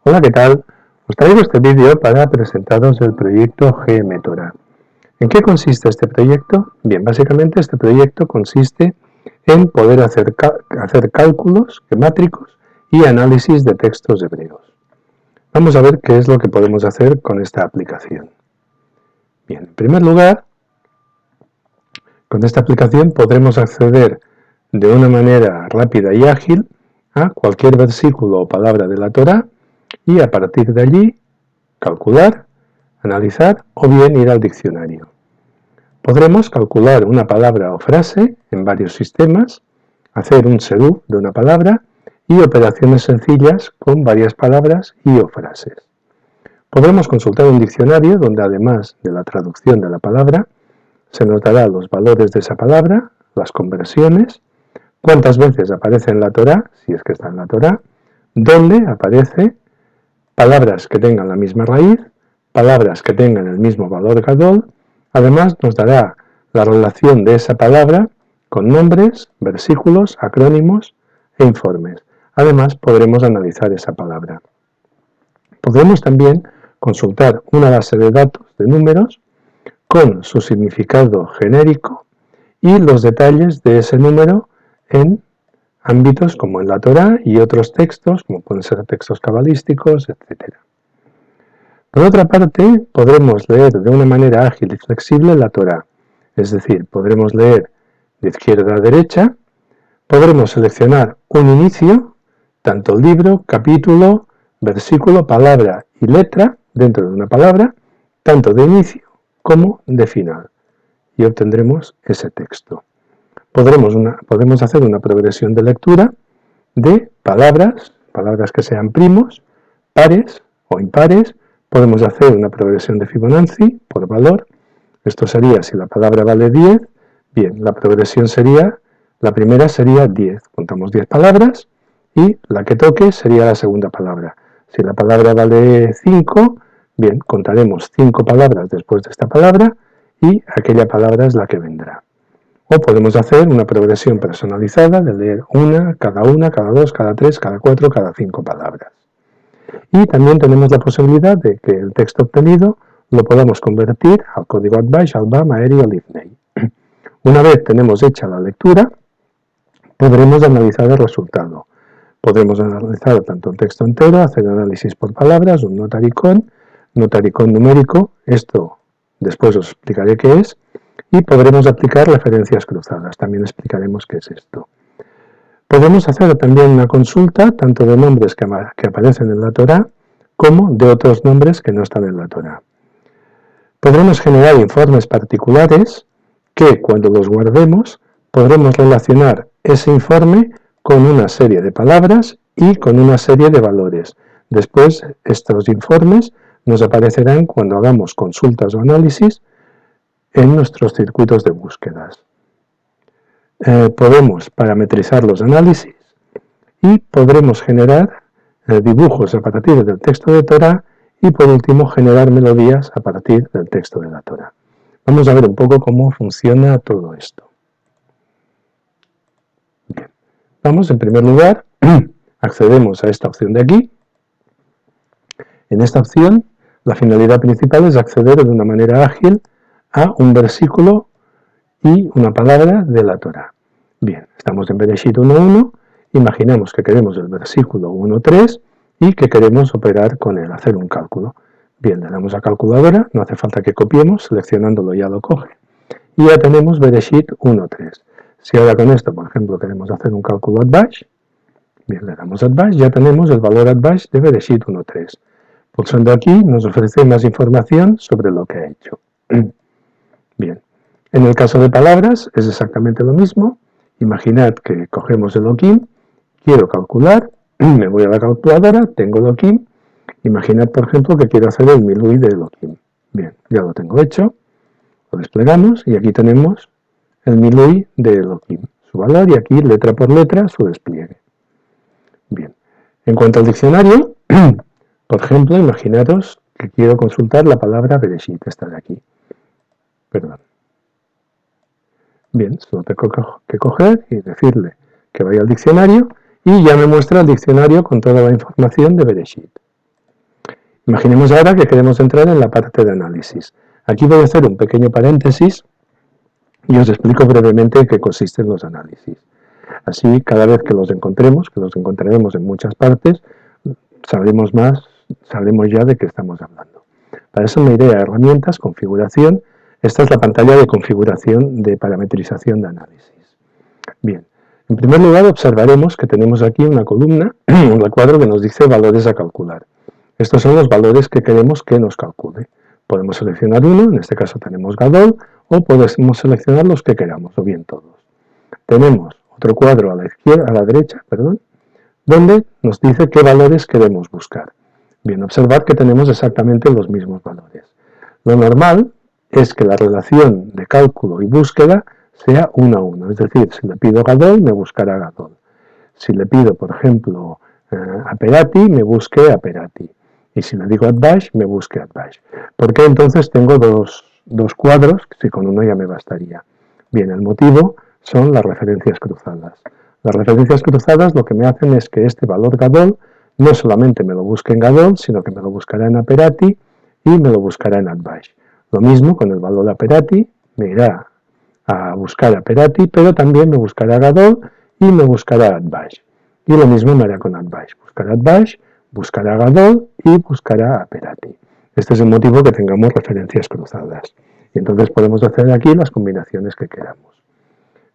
Hola, ¿qué tal? Os traigo este vídeo para presentaros el proyecto GMTORA. ¿En qué consiste este proyecto? Bien, básicamente este proyecto consiste en poder hacer cálculos gemátricos y análisis de textos hebreos. Vamos a ver qué es lo que podemos hacer con esta aplicación. Bien, en primer lugar, con esta aplicación podremos acceder de una manera rápida y ágil a cualquier versículo o palabra de la Torá y a partir de allí calcular, analizar o bien ir al diccionario. Podremos calcular una palabra o frase en varios sistemas, hacer un sedú de una palabra y operaciones sencillas con varias palabras y o frases. Podremos consultar un diccionario donde además de la traducción de la palabra, se nos dará los valores de esa palabra, las conversiones, cuántas veces aparece en la Torá, si es que está en la Torá, dónde aparece, palabras que tengan la misma raíz, palabras que tengan el mismo valor gadol. Además nos dará la relación de esa palabra con nombres, versículos, acrónimos e informes. Además podremos analizar esa palabra. Podremos también consultar una base de datos de números con su significado genérico y los detalles de ese número en ámbitos como en la Torá y otros textos, como pueden ser textos cabalísticos, etc. Por otra parte, podremos leer de una manera ágil y flexible la Torá, es decir, podremos leer de izquierda a derecha, podremos seleccionar un inicio, tanto libro, capítulo, versículo, palabra y letra dentro de una palabra, tanto de inicio como de final, y obtendremos ese texto. Podemos hacer una progresión de lectura de palabras que sean primos, pares o impares. Podemos hacer una progresión de Fibonacci por valor. Esto sería, si la palabra vale 10, bien, la progresión sería, la primera sería 10. Contamos 10 palabras y la que toque sería la segunda palabra. Si la palabra vale 5, bien, contaremos 5 palabras después de esta palabra y aquella palabra es la que vendrá. O podemos hacer una progresión personalizada de leer una, cada 2, cada 3, cada 4, cada 5 palabras. Y también tenemos la posibilidad de que el texto obtenido lo podamos convertir al código ADVAIS, al BAM, AERI o LIFNEI. Una vez tenemos hecha la lectura, podremos analizar el resultado. Podremos analizar tanto el texto entero, hacer análisis por palabras, un notaricón numérico, esto después os explicaré qué es, y podremos aplicar referencias cruzadas, también explicaremos qué es esto. Podemos hacer también una consulta tanto de nombres que aparecen en la Torá como de otros nombres que no están en la Torá. Podremos generar informes particulares que cuando los guardemos podremos relacionar ese informe con una serie de palabras y con una serie de valores. Después estos informes nos aparecerán cuando hagamos consultas o análisis en nuestros circuitos de búsquedas. Podemos parametrizar los análisis y podremos generar dibujos a partir del texto de Torá y por último generar melodías a partir del texto de la Torá. Vamos a ver un poco cómo funciona todo esto. Bien. Vamos, en primer lugar, accedemos a esta opción de aquí. En esta opción, la finalidad principal es acceder de una manera ágil a un versículo y una palabra de la Torá. Bien, estamos en Bereshit 1.1, imaginemos que queremos el versículo 1.3 y que queremos operar con él, hacer un cálculo. Bien, le damos a calculadora, no hace falta que copiemos, seleccionándolo ya lo coge. Y ya tenemos Bereshit 1.3. Si ahora con esto, por ejemplo, queremos hacer un cálculo ADVAIS, bien, le damos ADVAIS, ya tenemos el valor ADVAIS de Bereshit 1.3. Pulsando aquí nos ofrece más información sobre lo que ha hecho. Bien. En el caso de palabras es exactamente lo mismo. Imaginad que cogemos el Elohim, quiero calcular, me voy a la calculadora, tengo Elohim. Imaginad, por ejemplo, que quiero hacer el Milui de Elohim. Bien, ya lo tengo hecho, lo desplegamos y aquí tenemos el Milui de Elohim, su valor y aquí letra por letra su despliegue. Bien, en cuanto al diccionario, por ejemplo, imaginaros que quiero consultar la palabra Bereshit, esta de aquí. Perdón. Bien, solo tengo que coger y decirle que vaya al diccionario y ya me muestra el diccionario con toda la información de Bereshit. Imaginemos ahora que queremos entrar en la parte de análisis. Aquí voy a hacer un pequeño paréntesis y os explico brevemente en qué consisten los análisis. Así, cada vez que los encontremos, que los encontraremos en muchas partes, sabremos ya de qué estamos hablando. Para eso me iré a herramientas, configuración. Esta es la pantalla de configuración de parametrización de análisis. Bien, en primer lugar observaremos que tenemos aquí una columna, un recuadro que nos dice valores a calcular. Estos son los valores que queremos que nos calcule. Podemos seleccionar uno, en este caso tenemos Gadol, o podemos seleccionar los que queramos, o bien todos. Tenemos otro cuadro a la derecha, donde nos dice qué valores queremos buscar. Bien, observad que tenemos exactamente los mismos valores. Lo normal es que la relación de cálculo y búsqueda sea 1 a 1, es decir, si le pido Gadol, me buscará Gadol. Si le pido, por ejemplo, Aperati, me busque Aperati. Y si le digo Atbash, me busque Atbash. ¿Por qué entonces tengo dos cuadros? Si con uno ya me bastaría. Bien, el motivo son las referencias cruzadas. Las referencias cruzadas lo que me hacen es que este valor Gadol no solamente me lo busque en Gadol, sino que me lo buscará en Aperati y me lo buscará en Atbash. Lo mismo con el valor Aperati, me irá a buscar Aperati, pero también me buscará Gadol y me buscará Atbash. Y lo mismo me hará con Atbash. Buscará Atbash, buscará Gadol y buscará Aperati. Este es el motivo que tengamos referencias cruzadas. Y entonces podemos hacer aquí las combinaciones que queramos.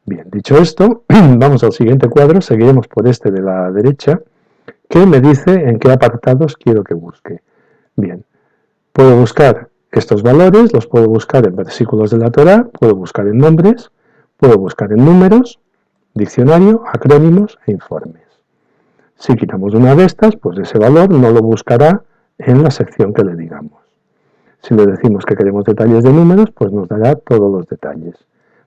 Bien, dicho esto, vamos al siguiente cuadro, seguiremos por este de la derecha, que me dice en qué apartados quiero que busque. Bien, puedo buscar estos valores, los puedo buscar en versículos de la Torá, puedo buscar en nombres, puedo buscar en números, diccionario, acrónimos e informes. Si quitamos una de estas, pues ese valor no lo buscará en la sección que le digamos. Si le decimos que queremos detalles de números, pues nos dará todos los detalles.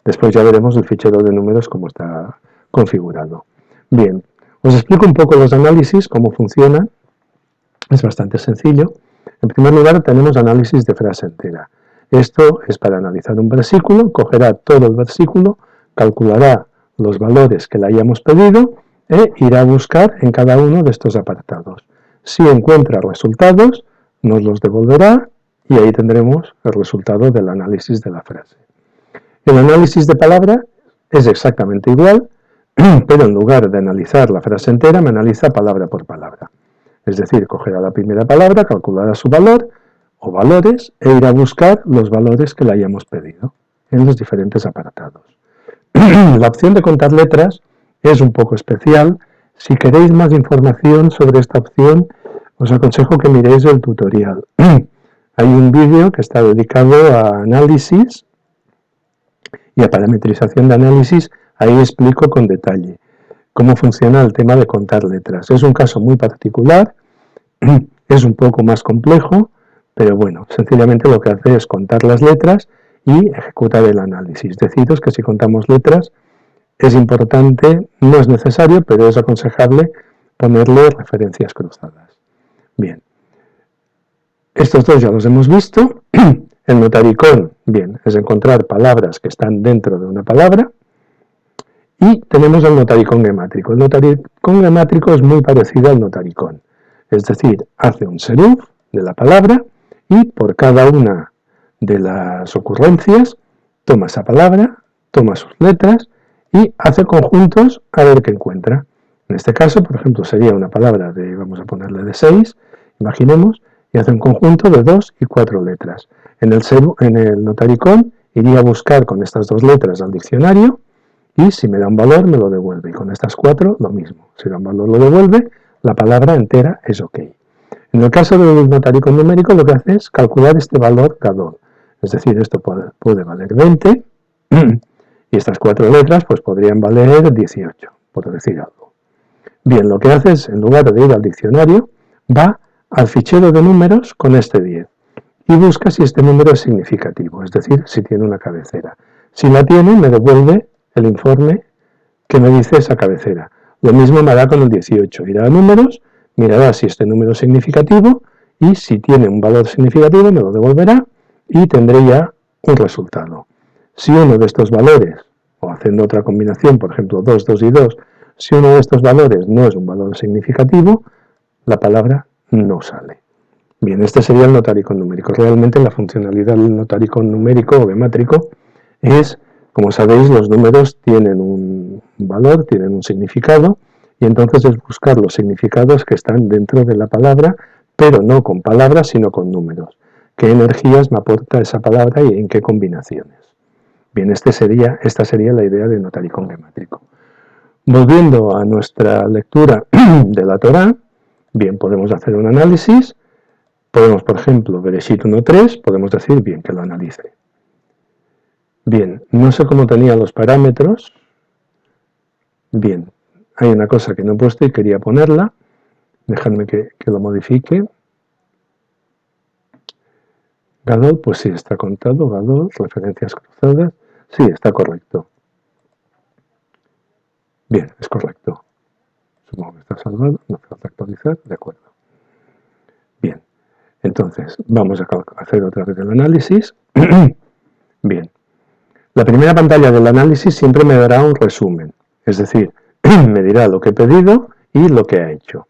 Después ya veremos el fichero de números cómo está configurado. Bien, os explico un poco los análisis, cómo funcionan. Es bastante sencillo. En primer lugar tenemos análisis de frase entera. Esto es para analizar un versículo, cogerá todo el versículo, calculará los valores que le hayamos pedido e irá a buscar en cada uno de estos apartados. Si encuentra resultados, nos los devolverá y ahí tendremos el resultado del análisis de la frase. El análisis de palabra es exactamente igual, pero en lugar de analizar la frase entera, me analiza palabra por palabra. Es decir, cogerá la primera palabra, calculará su valor o valores e irá a buscar los valores que le hayamos pedido en los diferentes apartados. La opción de contar letras es un poco especial. Si queréis más información sobre esta opción, os aconsejo que miréis el tutorial. Hay un vídeo que está dedicado a análisis y a parametrización de análisis. Ahí explico con detalle cómo funciona el tema de contar letras. Es un caso muy particular, es un poco más complejo, pero bueno, sencillamente lo que hace es contar las letras y ejecutar el análisis. Deciros que si contamos letras es importante, no es necesario, pero es aconsejable ponerle referencias cruzadas. Bien, estos dos ya los hemos visto. El notaricón, bien, es encontrar palabras que están dentro de una palabra. Y tenemos el notaricón gemátrico. El notaricón gemátrico es muy parecido al notaricón. Es decir, hace un serif de la palabra y por cada una de las ocurrencias toma esa palabra, toma sus letras y hace conjuntos a ver qué encuentra. En este caso, por ejemplo, sería una palabra de, vamos a ponerle de 6, imaginemos, y hace un conjunto de 2 y 4 letras. En el notaricón iría a buscar con estas 2 letras al diccionario y si me da un valor me lo devuelve. Y con estas 4 lo mismo. Si da un valor lo devuelve, la palabra entera es OK. En el caso del notaricón numérico lo que hace es calcular este valor Gadol. Es decir, esto puede valer 20 y estas 4 letras pues podrían valer 18, por decir algo. Bien, lo que hace es, en lugar de ir al diccionario, va al fichero de números con este 10 y busca si este número es significativo, es decir, si tiene una cabecera. Si la tiene, me devuelve el informe que me dice esa cabecera. Lo mismo me hará con el 18. Irá a números, mirará si este número es significativo y si tiene un valor significativo me lo devolverá y tendré ya un resultado. Si uno de estos valores, o haciendo otra combinación, por ejemplo 2, 2 y 2, si uno de estos valores no es un valor significativo, la palabra no sale. Bien, este sería el notaricon numérico. Realmente la funcionalidad del notaricon numérico o gemátrico es, como sabéis, los números tienen un valor, tienen un significado, y entonces es buscar los significados que están dentro de la palabra, pero no con palabras, sino con números. ¿Qué energías me aporta esa palabra y en qué combinaciones? Bien, esta sería la idea de notaricon gemátrico. Volviendo a nuestra lectura de la Torá, bien, podemos hacer un análisis. Podemos, por ejemplo, Bereshit 1.3, podemos decir, bien, que lo analice. Bien, no sé cómo tenía los parámetros. Bien, hay una cosa que no he puesto y quería ponerla. Dejadme que lo modifique. Gadol, pues sí, está contado. Gadol, referencias cruzadas. Sí, está correcto. Bien, es correcto. Supongo que está salvado. No hace falta actualizar. De acuerdo. Bien, entonces vamos a hacer otra vez el análisis. Bien. La primera pantalla del análisis siempre me dará un resumen, es decir, me dirá lo que he pedido y lo que ha hecho.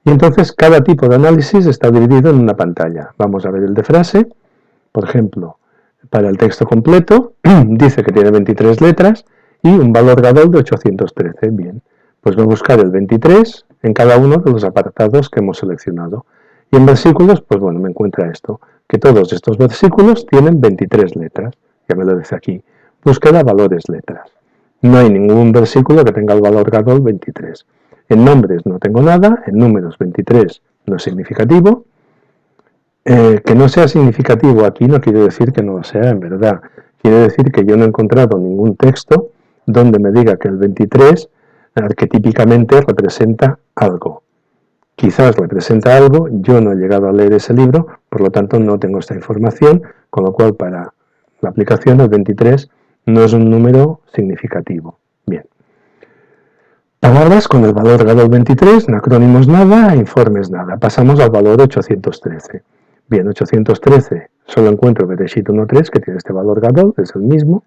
Y entonces cada tipo de análisis está dividido en una pantalla. Vamos a ver el de frase, por ejemplo, para el texto completo, dice que tiene 23 letras y un valor Gadol de 813. Bien, pues voy a buscar el 23 en cada uno de los apartados que hemos seleccionado. Y en versículos, pues bueno, me encuentra esto, que todos estos versículos tienen 23 letras. Ya me lo dice aquí. Búsqueda valores letras. No hay ningún versículo que tenga el valor Gadol 23. En nombres no tengo nada, en números 23 no es significativo. Que no sea significativo aquí no quiere decir que no lo sea en verdad. Quiere decir que yo no he encontrado ningún texto donde me diga que el 23 arquetípicamente representa algo. Quizás representa algo, yo no he llegado a leer ese libro, por lo tanto no tengo esta información, con lo cual para la aplicación el 23 no es un número significativo. Bien. Palabras con el valor Gadol 23, acrónimos nada, informes nada. Pasamos al valor 813. Bien, 813 solo encuentro Bereshit 1.3 que tiene este valor Gadol, es el mismo.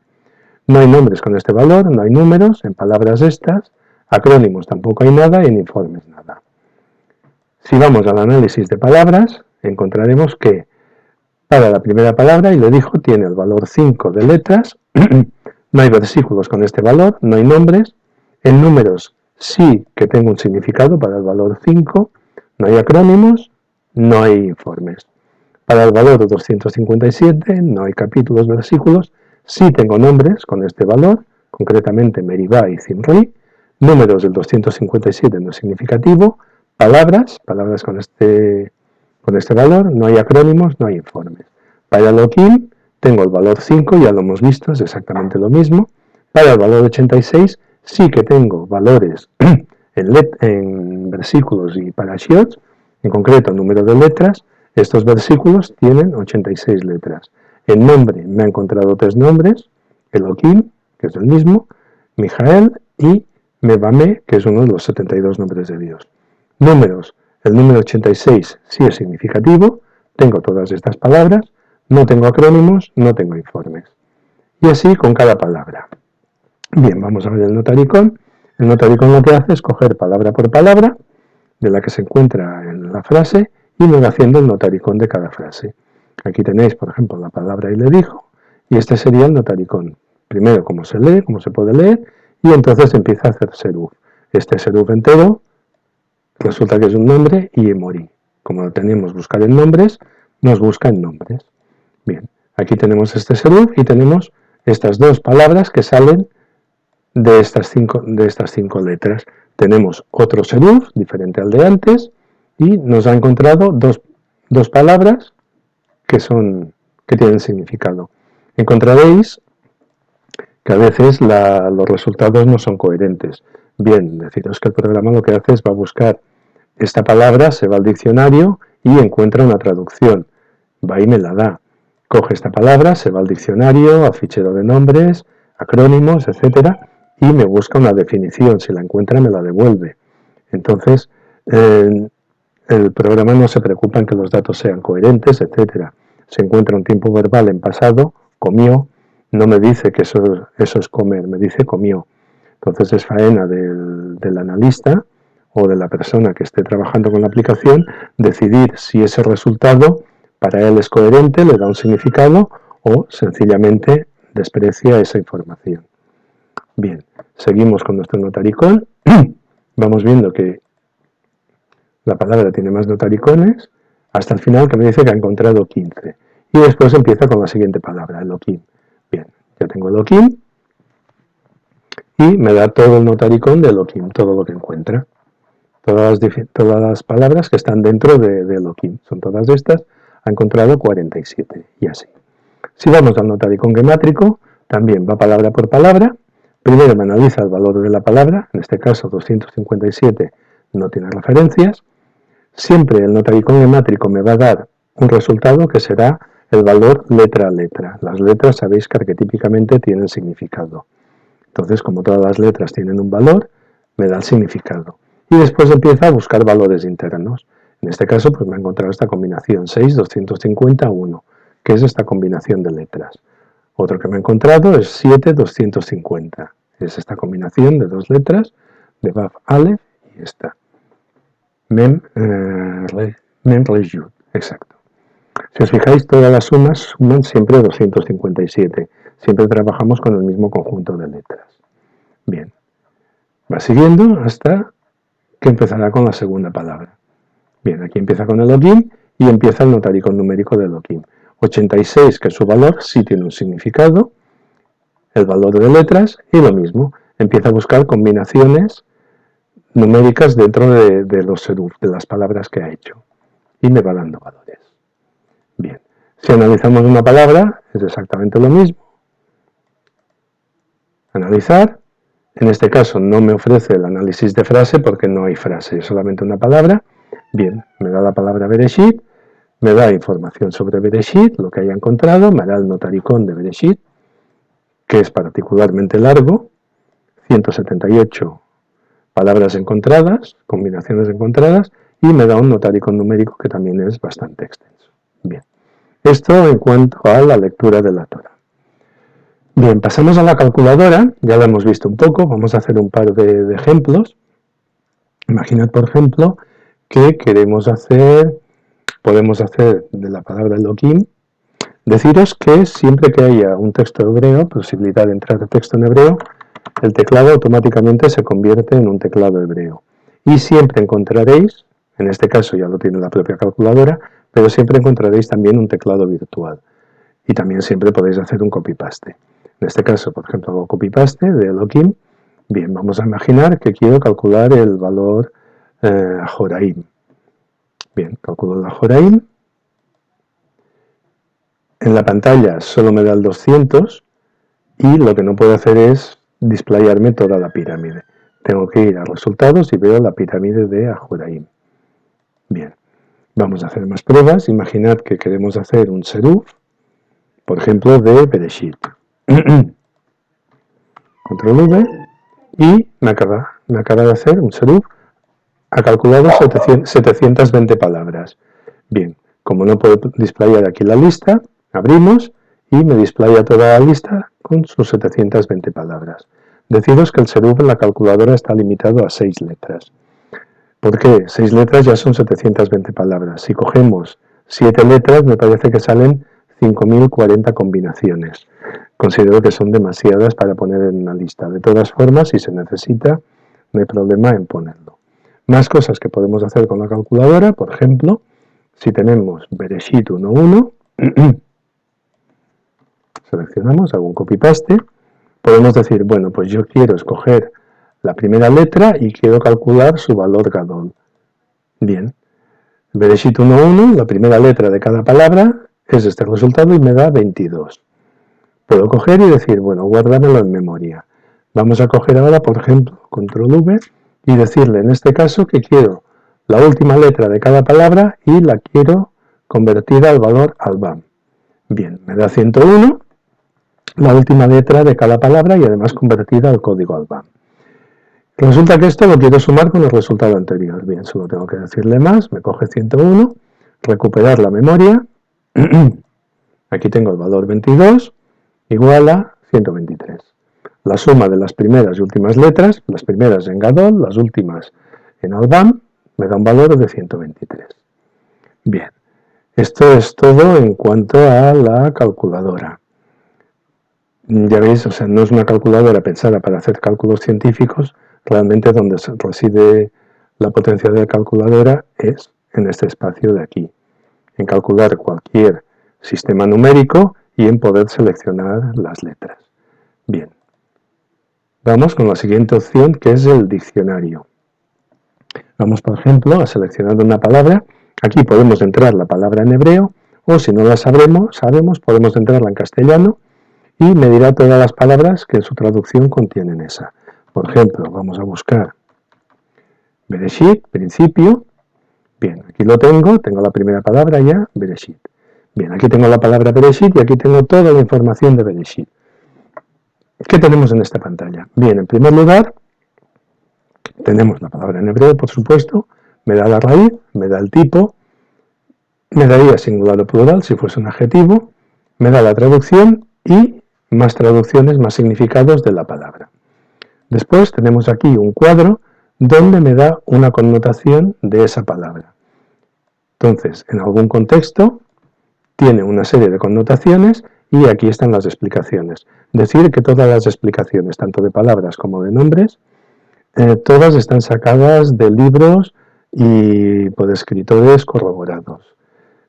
No hay nombres con este valor, no hay números, en palabras estas, acrónimos tampoco hay nada y en informes nada. Si vamos al análisis de palabras, encontraremos que para la primera palabra, y lo dijo, tiene el valor 5 de letras, no hay versículos con este valor, no hay nombres, en números sí que tengo un significado para el valor 5, no hay acrónimos, no hay informes. Para el valor 257 no hay capítulos, versículos, sí tengo nombres con este valor, concretamente Meribá y Zimri, números del 257 no es significativo, palabras con este valor, no hay acrónimos, no hay informes. Para el Elohim tengo el valor 5, ya lo hemos visto, es exactamente lo mismo. Para el valor 86 sí que tengo valores en versículos y parashiot, en concreto número de letras. Estos versículos tienen 86 letras. En nombre me ha encontrado 3 nombres, Elohim, que es el mismo, Mijael y Mebame, que es uno de los 72 nombres de Dios. Números, el número 86 sí es significativo, tengo todas estas palabras, no tengo acrónimos, no tengo informes. Y así con cada palabra. Bien, vamos a ver el notaricon. El notaricon lo que hace es coger palabra por palabra de la que se encuentra en la frase y me va haciendo el notaricon de cada frase. Aquí tenéis, por ejemplo, la palabra y le dijo, y este sería el notaricon. Primero, cómo se lee, cómo se puede leer, y entonces empieza a hacer seruf. Este seruf entero resulta que es un nombre y emorí. Como lo tenemos buscar en nombres, nos busca en nombres. Bien, aquí tenemos este seruf y tenemos estas dos palabras que salen de estas cinco letras. Tenemos otro seruf, diferente al de antes, y nos ha encontrado dos palabras que tienen significado. Encontraréis que a veces los resultados no son coherentes. Bien, deciros que el programa lo que hace es va a buscar esta palabra, se va al diccionario y encuentra una traducción. Va y me la da. Coge esta palabra, se va al diccionario, al fichero de nombres, acrónimos, etcétera, y me busca una definición. Si la encuentra, me la devuelve. Entonces, el programa no se preocupa en que los datos sean coherentes, etcétera. Se encuentra un tiempo verbal en pasado, comió, no me dice que eso es comer, me dice comió. Entonces es faena del analista o de la persona que esté trabajando con la aplicación decidir si ese resultado para él es coherente, le da un significado o sencillamente desprecia esa información. Bien, seguimos con nuestro notaricón. Vamos viendo que la palabra tiene más notaricones hasta el final, que me dice que ha encontrado 15. Y después empieza con la siguiente palabra, Elohim. Bien, ya tengo Elohim y me da todo el notaricón de Elohim, todo lo que encuentra. Todas las palabras que están dentro de Elohim. Son todas estas. Ha encontrado 47 y así. Si vamos al notaricón gemátrico, también va palabra por palabra. Primero me analiza el valor de la palabra, en este caso 257 no tiene referencias. Siempre el notaricón gemátrico me va a dar un resultado que será el valor letra a letra. Las letras sabéis que arquetípicamente tienen significado. Entonces, como todas las letras tienen un valor, me da el significado. Y después empieza a buscar valores internos. En este caso, pues me ha encontrado esta combinación 6, 250, 1, que es esta combinación de letras. Otro que me ha encontrado es 7, 250. Es esta combinación de dos letras, de Vav Aleph y esta. Mem, Resh, Yud. Exacto. Si os fijáis, todas las sumas suman siempre 257. Siempre trabajamos con el mismo conjunto de letras. Bien. Va siguiendo hasta que empezará con la segunda palabra. Bien, aquí empieza con Elohim y empieza el notaricón numérico de Elohim. 86, que es su valor, sí tiene un significado, el valor de letras, y lo mismo, empieza a buscar combinaciones numéricas dentro de los seruf, de las palabras que ha hecho, y me va dando valores. Bien, si analizamos una palabra, es exactamente lo mismo. Analizar, en este caso no me ofrece el análisis de frase porque no hay frase, es solamente una palabra. Bien, me da la palabra Bereshit, me da información sobre Bereshit, lo que haya encontrado, me hará el notaricón de Bereshit, que es particularmente largo, 178 palabras encontradas, combinaciones encontradas, y me da un notaricón numérico que también es bastante extenso. Bien, esto en cuanto a la lectura de la Torá. Bien, pasamos a la calculadora, ya la hemos visto un poco, vamos a hacer un par de ejemplos. Imaginad, por ejemplo, que podemos hacer de la palabra Elohim. Deciros que siempre que haya un texto hebreo, posibilidad de entrar de texto en hebreo, el teclado automáticamente se convierte en un teclado hebreo. Y siempre encontraréis, en este caso ya lo tiene la propia calculadora, pero siempre encontraréis también un teclado virtual. Y también siempre podéis hacer un copy-paste. En este caso, por ejemplo, hago copy-paste de Elohim. Bien, vamos a imaginar que quiero calcular el valor Ajoraim. Bien, calculo el Ajoraim. En la pantalla solo me da el 200 y lo que no puedo hacer es displayarme toda la pirámide. Tengo que ir a resultados y veo la pirámide de Ajoraim. Bien, vamos a hacer más pruebas. Imaginad que queremos hacer un seruf, por ejemplo, de Bereshit. Control V y me acaba de hacer un seruf. Ha calculado 720 palabras. Bien, como no puedo displayar aquí la lista, abrimos y me displaya toda la lista con sus 720 palabras. Deciros que el seruf en la calculadora está limitado a 6 letras. ¿Por qué? 6 letras ya son 720 palabras. Si cogemos 7 letras, me parece que salen 5040 combinaciones. Considero que son demasiadas para poner en una lista. De todas formas, si se necesita, no hay problema en ponerlo. Más cosas que podemos hacer con la calculadora, por ejemplo, si tenemos Bereshit 1.1, seleccionamos, hago un copy-paste, podemos decir, bueno, pues yo quiero escoger la primera letra y quiero calcular su valor Gadol. Bien, Bereshit 1.1, la primera letra de cada palabra es este resultado y me da 22. Puedo coger y decir, bueno, guárdamelo en memoria. Vamos a coger ahora, por ejemplo, control V y decirle en este caso que quiero la última letra de cada palabra y la quiero convertida al valor albam. Bien, me da 101, la última letra de cada palabra y además convertida al código albam. Resulta que esto lo quiero sumar con el resultado anterior. Bien, solo tengo que decirle más, me coge 101, recuperar la memoria, aquí tengo el valor 22, igual a 123. La suma de las primeras y últimas letras, las primeras en Gadol, las últimas En Albam me da un valor de 123. Bien, esto es todo en cuanto a la calculadora. Ya veis, o sea, no es una calculadora pensada para hacer cálculos científicos, realmente donde reside la potencia de la calculadora es en este espacio de aquí, en calcular cualquier sistema numérico y en poder seleccionar las letras. Bien, vamos con la siguiente opción, que es el diccionario. Vamos, por ejemplo, a seleccionar una palabra. Aquí podemos entrar la palabra en hebreo, o si no la sabemos, podemos entrarla en castellano, y me dirá todas las palabras que en su traducción contienen esa. Por ejemplo, vamos a buscar Bereshit, principio. Bien, aquí lo tengo la primera palabra ya, Bereshit. Bien, aquí tengo la palabra Bereshit y aquí tengo toda la información de Bereshit. ¿Qué tenemos en esta pantalla? Bien, en primer lugar, tenemos la palabra en hebreo, por supuesto, me da la raíz, me da el tipo, me daría singular o plural si fuese un adjetivo, me da la traducción y más traducciones, más significados de la palabra. Después tenemos aquí un cuadro donde me da una connotación de esa palabra. Entonces, en algún contexto tiene una serie de connotaciones y aquí están las explicaciones. Decir que todas las explicaciones, tanto de palabras como de nombres, todas están sacadas de libros y por escritores corroborados.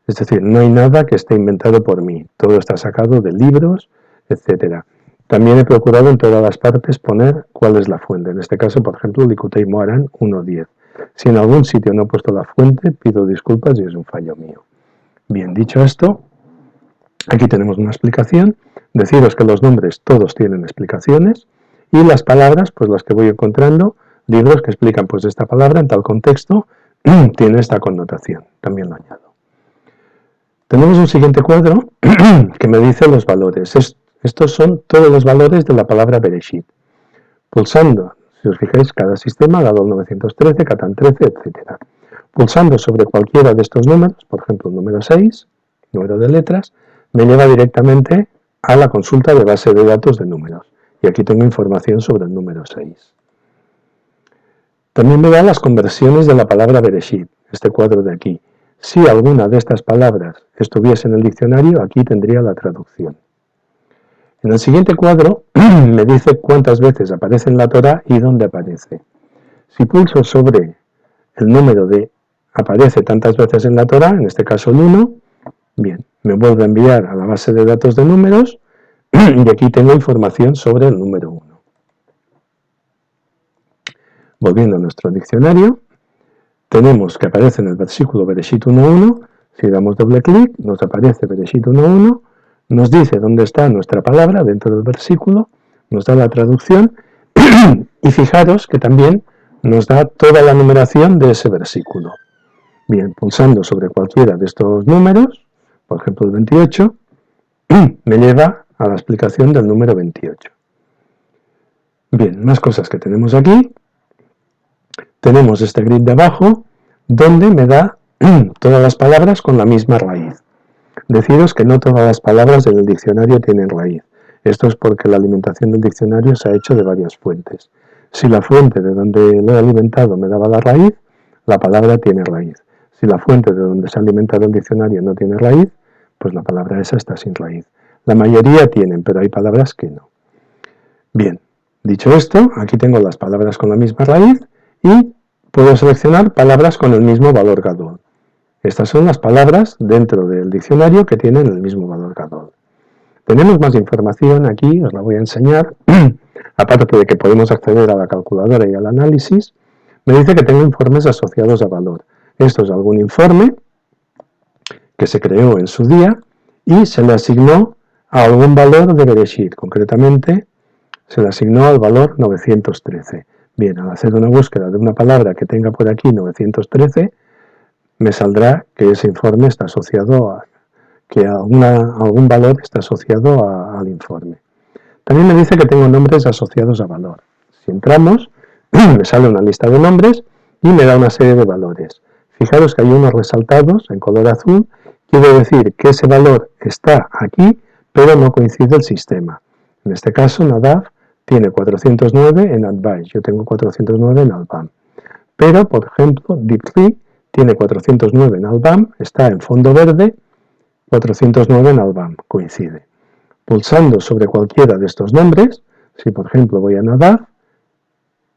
Es decir, no hay nada que esté inventado por mí, todo está sacado de libros, etc. También he procurado en todas las partes poner cuál es la fuente. En este caso, por ejemplo, Likutei Moharan 1.10. Si en algún sitio no he puesto la fuente, pido disculpas y es un fallo mío. Bien, dicho esto, aquí tenemos una explicación. Deciros que los nombres todos tienen explicaciones y las palabras, pues las que voy encontrando, libros que explican pues esta palabra en tal contexto, tiene esta connotación. También lo añado. Tenemos un siguiente cuadro que me dice los valores. Estos son todos los valores de la palabra Bereshit. Pulsando, si os fijáis, cada sistema, Gadol 913, Catan 13, etc. Pulsando sobre cualquiera de estos números, por ejemplo el número 6, número de letras, me lleva directamente a la consulta de base de datos de números. Y aquí tengo información sobre el número 6. También me da las conversiones de la palabra Bereshit, este cuadro de aquí. Si alguna de estas palabras estuviese en el diccionario, aquí tendría la traducción. En el siguiente cuadro me dice cuántas veces aparece en la Torá y dónde aparece. Si pulso sobre el número de aparece tantas veces en la Torá, en este caso el 1, bien, me vuelve a enviar a la base de datos de números y aquí tengo información sobre el número 1. Volviendo a nuestro diccionario, tenemos que aparece en el versículo Bereshit 1.1, si damos doble clic, nos aparece Bereshit 1.1, nos dice dónde está nuestra palabra dentro del versículo, nos da la traducción y fijaros que también nos da toda la numeración de ese versículo. Bien, pulsando sobre cualquiera de estos números, por ejemplo el 28, me lleva a la explicación del número 28. Bien, más cosas que tenemos aquí. Tenemos este grid de abajo donde me da todas las palabras con la misma raíz. Deciros que no todas las palabras en el diccionario tienen raíz. Esto es porque la alimentación del diccionario se ha hecho de varias fuentes. Si la fuente de donde lo he alimentado me daba la raíz, la palabra tiene raíz. Si la fuente de donde se ha alimentado el diccionario no tiene raíz, pues la palabra esa está sin raíz. La mayoría tienen, pero hay palabras que no. Bien, dicho esto, aquí tengo las palabras con la misma raíz y puedo seleccionar palabras con el mismo valor Gadol. Estas son las palabras dentro del diccionario que tienen el mismo valor Gadol. Tenemos más información aquí, os la voy a enseñar. Aparte de que podemos acceder a la calculadora y al análisis, me dice que tengo informes asociados a valor. Esto es algún informe que se creó en su día y se le asignó a algún valor de Bereshit. Concretamente, se le asignó al valor 913. Bien, al hacer una búsqueda de una palabra que tenga por aquí 913, me saldrá que ese informe está asociado a, que algún valor está asociado al informe. También me dice que tengo nombres asociados a valor. Si entramos, me sale una lista de nombres y me da una serie de valores. Fijaros que hay unos resaltados en color azul, quiere decir que ese valor está aquí, pero no coincide el sistema. En este caso, Nadav tiene 409 en Advice, yo tengo 409 en Albam. pero, por ejemplo, Deep3 tiene 409 en Albam, está en fondo verde, 409 en Albam, coincide. Pulsando sobre cualquiera de estos nombres, si por ejemplo voy a nadar,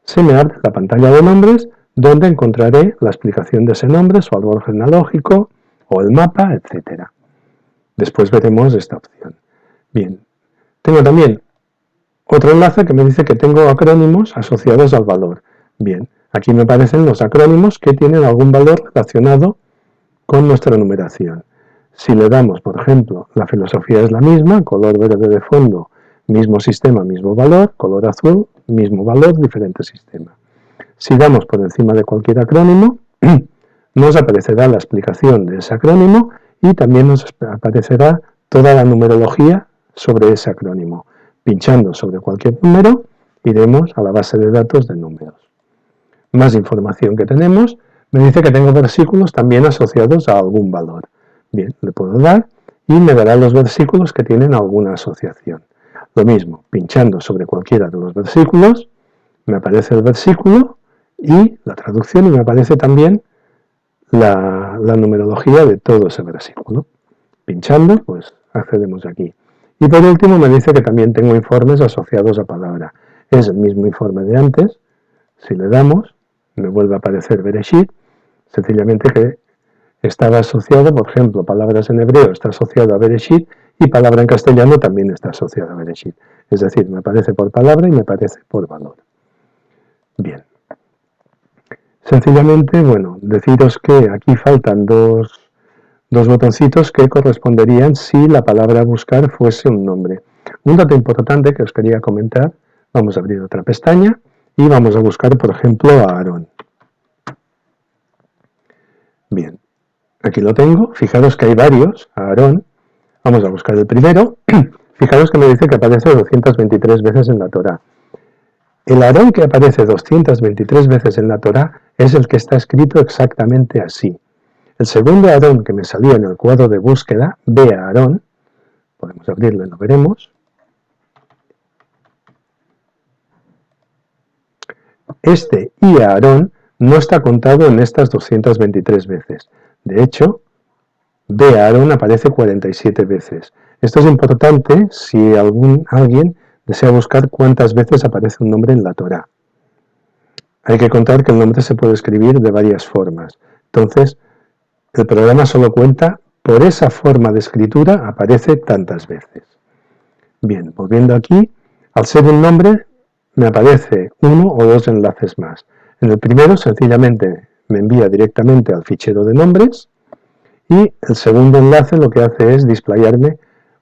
se me abre la pantalla de nombres donde encontraré la explicación de ese nombre, su árbol genealógico o el mapa, etc. Después veremos esta opción. Bien, tengo también otro enlace que me dice que tengo acrónimos asociados al valor. Bien, aquí me aparecen los acrónimos que tienen algún valor relacionado con nuestra numeración. Si le damos, por ejemplo, la filosofía es la misma, color verde de fondo, mismo sistema, mismo valor, color azul, mismo valor, diferente sistema. Si damos por encima de cualquier acrónimo, nos aparecerá la explicación de ese acrónimo y también nos aparecerá toda la numerología sobre ese acrónimo. Pinchando sobre cualquier número, iremos a la base de datos de números. Más información que tenemos, me dice que tengo versículos también asociados a algún valor. Bien, le puedo dar y me dará los versículos que tienen alguna asociación. Lo mismo, pinchando sobre cualquiera de los versículos, me aparece el versículo y la traducción y me aparece también la numerología de todo ese versículo. Pinchando, pues accedemos aquí. Y por último me dice que también tengo informes asociados a palabra. Es el mismo informe de antes. Si le damos, me vuelve a aparecer Bereshit, sencillamente que estaba asociado, por ejemplo, palabras en hebreo está asociado a Bereshit y palabra en castellano también está asociada a Bereshit. Es decir, me aparece por palabra y me aparece por valor. Bien. Sencillamente, bueno, deciros que aquí faltan dos botoncitos que corresponderían si la palabra a buscar fuese un nombre. Un dato importante que os quería comentar, vamos a abrir otra pestaña y vamos a buscar, por ejemplo, a Aarón. Bien, aquí lo tengo, fijaros que hay varios, a Aarón, vamos a buscar el primero, fijaros que me dice que aparece 223 veces en la Torá. El Aarón que aparece 223 veces en la Torá es el que está escrito exactamente así. El segundo Aarón que me salió en el cuadro de búsqueda, ve a Aarón, podemos abrirlo y lo veremos. Este y Aarón no está contado en estas 223 veces. De hecho, ve a Aarón aparece 47 veces. Esto es importante si alguien desea buscar cuántas veces aparece un nombre en la Torá. Hay que contar que el nombre se puede escribir de varias formas. Entonces, el programa solo cuenta por esa forma de escritura, aparece tantas veces. Bien, volviendo aquí, al ser un nombre, me aparece uno o dos enlaces más. En el primero, sencillamente, me envía directamente al fichero de nombres y el segundo enlace lo que hace es displayarme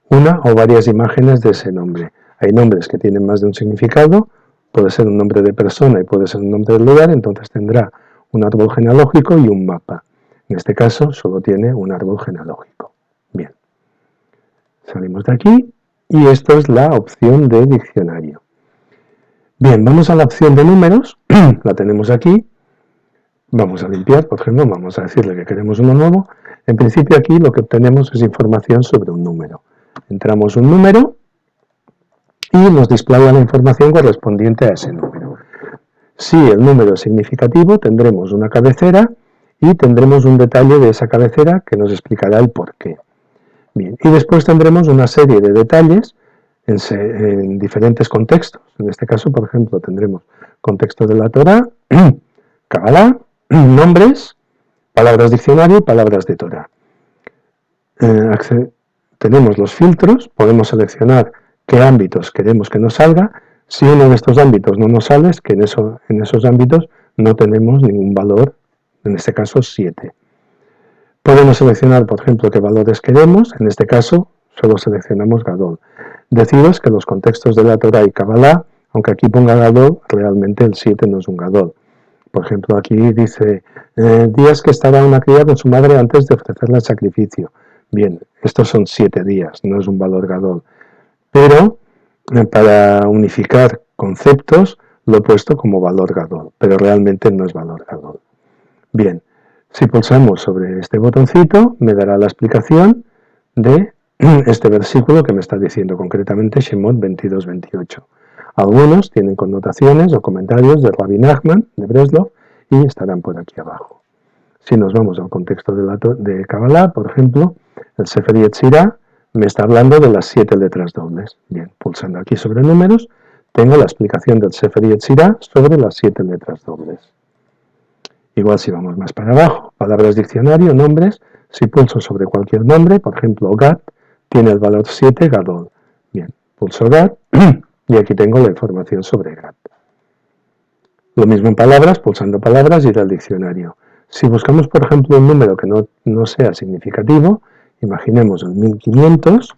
una o varias imágenes de ese nombre. Hay nombres que tienen más de un significado, puede ser un nombre de persona y puede ser un nombre de lugar, entonces tendrá un árbol genealógico y un mapa. En este caso solo tiene un árbol genealógico. Bien, salimos de aquí y esto es la opción de diccionario. Bien, vamos a la opción de números, la tenemos aquí. Vamos a limpiar, por ejemplo, vamos a decirle que queremos uno nuevo. En principio aquí lo que obtenemos es información sobre un número. Entramos un número y nos displaya la información correspondiente a ese número. Si el número es significativo, tendremos una cabecera y tendremos un detalle de esa cabecera que nos explicará el porqué. Bien, y después tendremos una serie de detalles en diferentes contextos. En este caso, por ejemplo, tendremos contexto de la Torá, Kabbalah, nombres, palabras diccionario y palabras de Torá. Tenemos los filtros, podemos seleccionar qué ámbitos queremos que nos salga. Si uno de estos ámbitos no nos sale, es que en esos ámbitos no tenemos ningún valor, en este caso 7. Podemos seleccionar, por ejemplo, qué valores queremos, en este caso solo seleccionamos Gadol. Deciros que los contextos de la Torá y Kabbalah, aunque aquí ponga Gadol, realmente el 7 no es un Gadol. Por ejemplo, aquí dice, días que estaba una cría con su madre antes de ofrecerle el sacrificio. Bien, estos son 7 días, no es un valor Gadol. Pero para unificar conceptos lo he puesto como valor Gadol, pero realmente no es valor Gadol. Bien, si pulsamos sobre este botoncito me dará la explicación de este versículo que me está diciendo concretamente Shemot 22-28. Algunos tienen connotaciones o comentarios de Rabbi Nachman de Breslov y estarán por aquí abajo. Si nos vamos al contexto de Kabbalah, por ejemplo, el Sefer Yetzirah me está hablando de las 7 letras dobles. Bien, pulsando aquí sobre números, tengo la explicación del Sefer Yetzirah sobre las 7 letras dobles. Igual si vamos más para abajo, palabras diccionario, nombres, si pulso sobre cualquier nombre, por ejemplo, Gad, tiene el valor 7, Gadol. Bien, pulso Gad y aquí tengo la información sobre Gad. Lo mismo en palabras, pulsando palabras, ir al diccionario. Si buscamos, por ejemplo, un número que no sea significativo, imaginemos el 1500,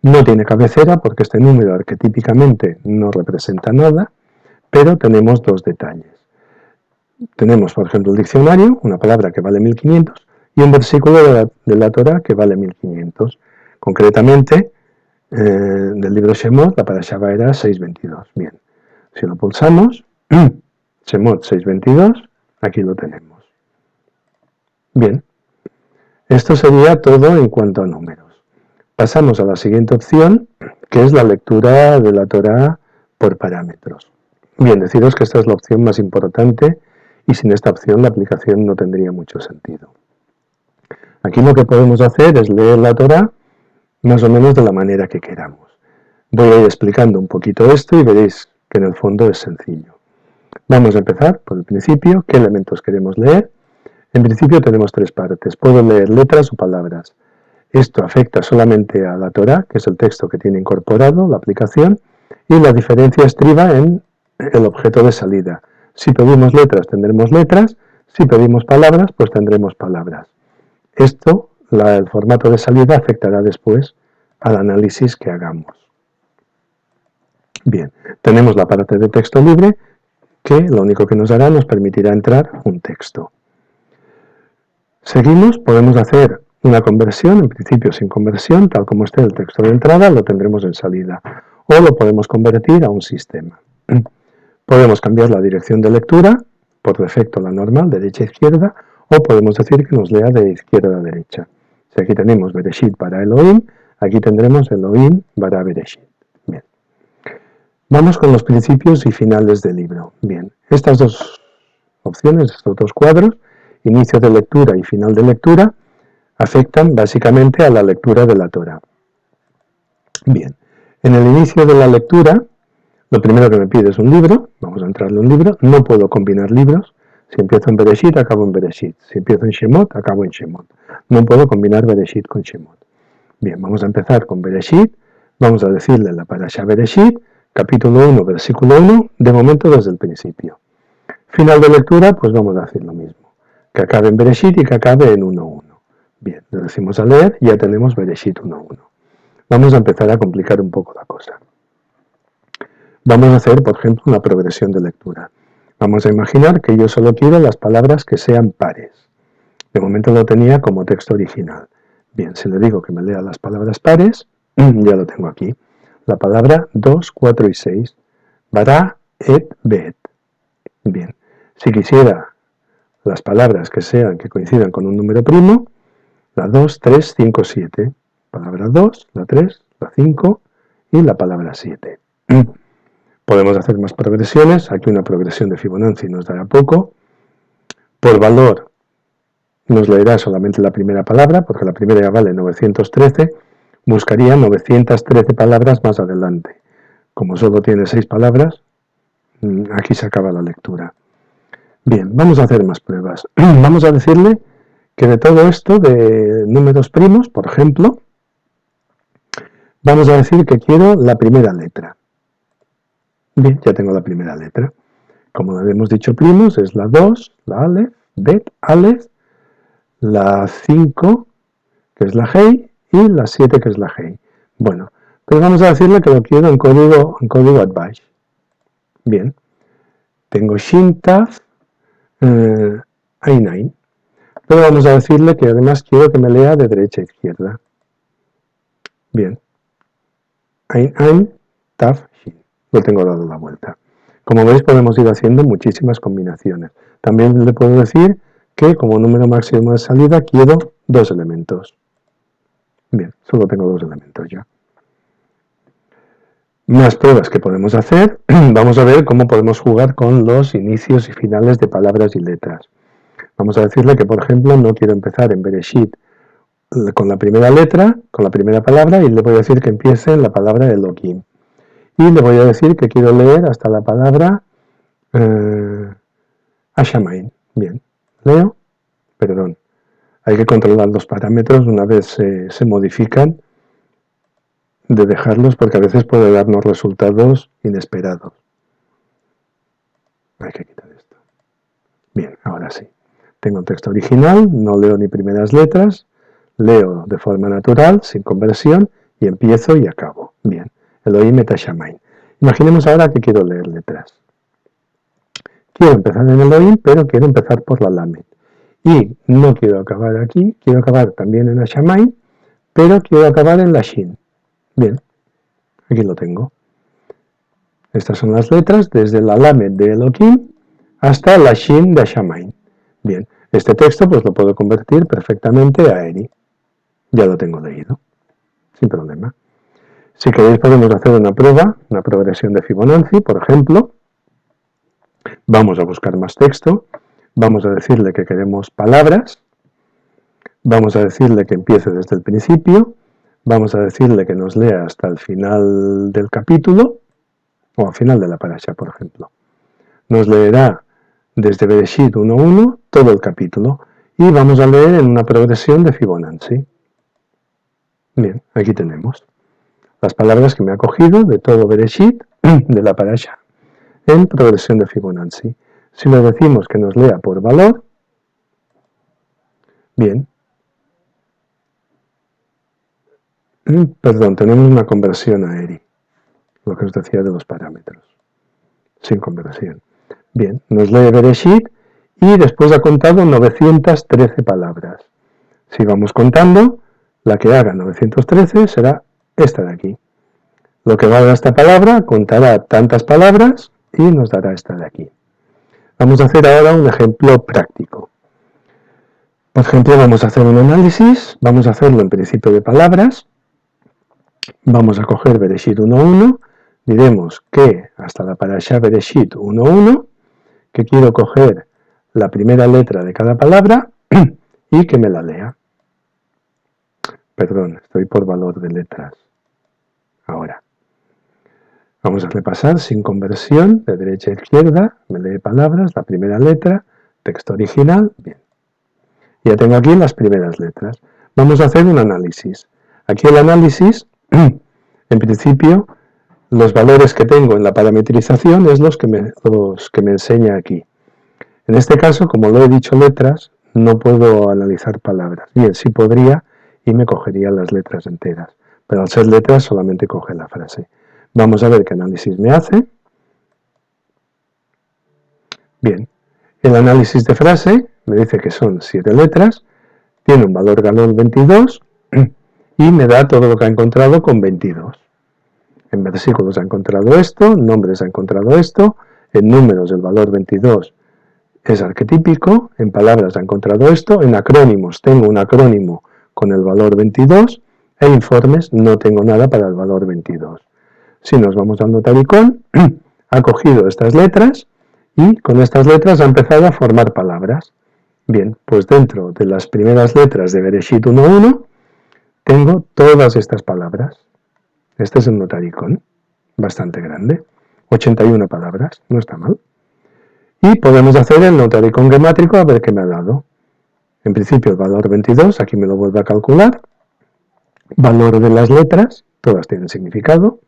no tiene cabecera porque este número arquetípicamente no representa nada, pero tenemos dos detalles. Tenemos, por ejemplo, el diccionario, una palabra que vale 1500, y un versículo de la Torah que vale 1500. Concretamente, del libro Shemot, la parashá era 622. Bien, si lo pulsamos, Shemot 622, aquí lo tenemos. Bien, esto sería todo en cuanto a números. Pasamos a la siguiente opción, que es la lectura de la Torah por parámetros. Bien, deciros que esta es la opción más importante y sin esta opción la aplicación no tendría mucho sentido. Aquí lo que podemos hacer es leer la Torah más o menos de la manera que queramos. Voy a ir explicando un poquito esto y veréis que en el fondo es sencillo. Vamos a empezar por el principio. ¿Qué elementos queremos leer? En principio tenemos tres partes. Puedo leer letras o palabras. Esto afecta solamente a la Torah, que es el texto que tiene incorporado la aplicación, y la diferencia estriba en el objeto de salida. Si pedimos letras, tendremos letras. Si pedimos palabras, pues tendremos palabras. Esto, el formato de salida, afectará después al análisis que hagamos. Bien, tenemos la parte de texto libre, que lo único que nos hará nos permitirá entrar un texto. Seguimos, podemos hacer una conversión, en principio sin conversión, tal como esté el texto de entrada, lo tendremos en salida. O lo podemos convertir a un sistema. Podemos cambiar la dirección de lectura, por defecto la normal, derecha-izquierda, o podemos decir que nos lea de izquierda a derecha. Si aquí tenemos Bereshit bara Elohim, aquí tendremos Elohim bara Bereshit. Bien. Vamos con los principios y finales del libro. Bien, estas dos opciones, estos dos cuadros, inicio de lectura y final de lectura, afectan básicamente a la lectura de la Torah. Bien, en el inicio de la lectura, lo primero que me pide es un libro, vamos a entrarle un libro, no puedo combinar libros, si empiezo en Bereshit, acabo en Bereshit, si empiezo en Shemot, acabo en Shemot, no puedo combinar Bereshit con Shemot. Bien, vamos a empezar con Bereshit, vamos a decirle la parashá Bereshit, capítulo 1, versículo 1, de momento desde el principio. Final de lectura, pues vamos a hacer lo mismo, que acabe en Bereshit y que acabe en 1.1. Bien, le decimos a leer y ya tenemos Bereshit 1.1. Vamos a empezar a complicar un poco la cosa. Vamos a hacer, por ejemplo, una progresión de lectura. Vamos a imaginar que yo solo quiero las palabras que sean pares. De momento lo tenía como texto original. Bien, si le digo que me lea las palabras pares, ya lo tengo aquí. La palabra 2, 4 y 6. Bara, et, bet. Bien, si quisiera las palabras que coincidan con un número primo, la 2, 3, 5, 7. Palabra 2, la 3, la 5 y la palabra 7. Podemos hacer más progresiones. Aquí una progresión de Fibonacci nos dará poco. Por valor nos leerá solamente la primera palabra, porque la primera ya vale 913. Buscaría 913 palabras más adelante. Como solo tiene 6 palabras, aquí se acaba la lectura. Bien, vamos a hacer más pruebas. Vamos a decirle que de todo esto, de números primos, por ejemplo, vamos a decir que quiero la primera letra. Bien, ya tengo la primera letra. Como hemos dicho primos, es la 2, la Aleph, Bet, Aleph, la 5, que es la Hei, y la 7, que es la Hei. Bueno, pues vamos a decirle que lo quiero en código Advash. Bien, tengo Shin, Taf, Ain. Pero vamos a decirle que además quiero que me lea de derecha a izquierda. Bien, Ain, Taf, Shin. Lo tengo dado la vuelta. Como veis, podemos ir haciendo muchísimas combinaciones. También le puedo decir que como número máximo de salida quiero 2 elementos. Bien, solo tengo 2 elementos ya. Más pruebas que podemos hacer. Vamos a ver cómo podemos jugar con los inicios y finales de palabras y letras. Vamos a decirle que, por ejemplo, no quiero empezar en Bereshit con la primera letra, con la primera palabra, y le voy a decir que empiece en la palabra Elohim. Y le voy a decir que quiero leer hasta la palabra Hashamayim. Bien, leo, perdón. Hay que controlar los parámetros una vez se modifican, de dejarlos porque a veces puede darnos resultados inesperados. Hay que quitar esto. Bien, ahora sí. Tengo el texto original, no leo ni primeras letras, leo de forma natural, sin conversión, y empiezo y acabo. Bien, Elohim et Hashamayim. Imaginemos ahora que quiero leer letras. Quiero empezar en Elohim, pero quiero empezar por la Lamed. Y no quiero acabar aquí, quiero acabar también en Hashamayim, pero quiero acabar en la Shin. Bien, aquí lo tengo. Estas son las letras desde la Lamed de Elohim hasta la Shin de Hashamayim. Bien, este texto pues lo puedo convertir perfectamente a Eri. Ya lo tengo leído, sin problema. Si queréis podemos hacer una prueba, una progresión de Fibonacci, por ejemplo. Vamos a buscar más texto, vamos a decirle que queremos palabras, vamos a decirle que empiece desde el principio, vamos a decirle que nos lea hasta el final del capítulo, o al final de la parasha, por ejemplo. Nos leerá desde Bereshit 1.1 todo el capítulo y vamos a leer en una progresión de Fibonacci. Bien, aquí tenemos las palabras que me ha cogido de todo Bereshit, de la parasha, en progresión de Fibonacci. Si le decimos que nos lea por valor, bien, perdón, tenemos una conversión a Eri, lo que os decía de los parámetros, sin conversión. Bien, nos lee Bereshit y después ha contado 913 palabras. Si vamos contando, la que haga 913 será esta de aquí. Lo que valga esta palabra contará tantas palabras y nos dará esta de aquí. Vamos a hacer ahora un ejemplo práctico. Por ejemplo, vamos a hacer un análisis, vamos a hacerlo en principio de palabras. Vamos a coger Bereshit 1.1, diremos que hasta la parasha Bereshit 1.1, que quiero coger la primera letra de cada palabra y que me la lea. Perdón, estoy por valor de letras. Ahora. Vamos a repasar sin conversión, de derecha a izquierda, me lee palabras, la primera letra, texto original, bien. Ya tengo aquí las primeras letras. Vamos a hacer un análisis. Aquí el análisis, en principio, los valores que tengo en la parametrización es los que me enseña aquí. En este caso, como lo he dicho letras, no puedo analizar palabras. Bien, sí podría y me cogería las letras enteras. Pero al ser letras solamente coge la frase. Vamos a ver qué análisis me hace. Bien, el análisis de frase me dice que son 7 letras, tiene un valor galón 22 y me da todo lo que ha encontrado con 22. En versículos ha encontrado esto, en nombres ha encontrado esto, en números el valor 22 es arquetípico, en palabras ha encontrado esto, en acrónimos tengo un acrónimo con el valor 22 e informes no tengo nada para el valor 22. Si nos vamos al notaricón, ha cogido estas letras y con estas letras ha empezado a formar palabras. Bien, pues dentro de las primeras letras de Bereshit 1.1 tengo todas estas palabras. Este es el notaricón, bastante grande, 81 palabras, no está mal. Y podemos hacer el notaricón gemátrico a ver qué me ha dado. En principio el valor 22, aquí me lo vuelve a calcular. Valor de las letras, todas tienen significado.